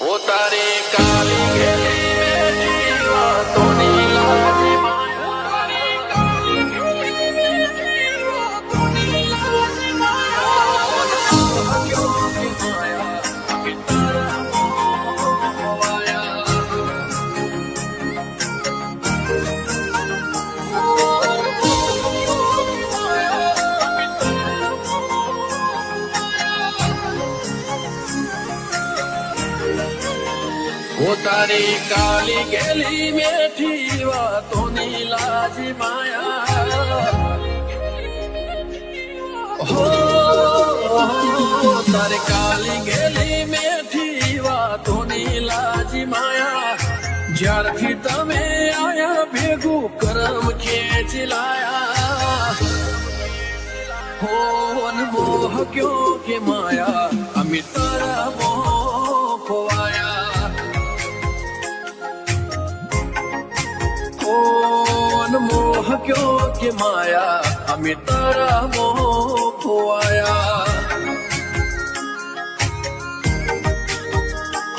ઓ તારી કાલી ઘેલી બેઠી વાતોની લાજી માયા, તારી કાલી ઘેલી બેઠી વાતોની લાજી માયા, ક્યો કે માયા કે તારા મોહવાયા. ઓ તારી કાલી ગેલી મેઠી વાતોની લાજી માયા, હો તારી કાલી ગેલી મેઠી વાતોની લાજી માયા. જ્યારથી તમે આયા ભેગું કરમ ખેંચી લાયા, હો મોહ ક્યો કે માયા અમે તારા મોહ ખોવાયા. મોહ ક્યો કે માયા અમે તારા મોહ ખોવાયા.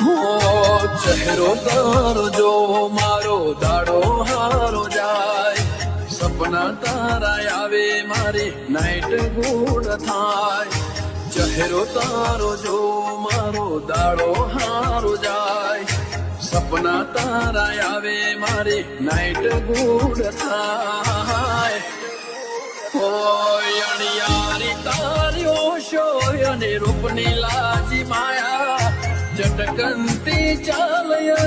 હો ચહેરો તારો જો મારો દાડો હારો જાય, સપના તારા આવે મારી નાઈટ ગુડ થાય. ચહેરો તારો જો મારો દાડો હારો જાય, સપના તારા આવે મારી નાઈટ ગુડ થાય. હોય અણિયારી તારી ઓશો અને રૂપની લાજી માયા, ચટકનતી ચાલય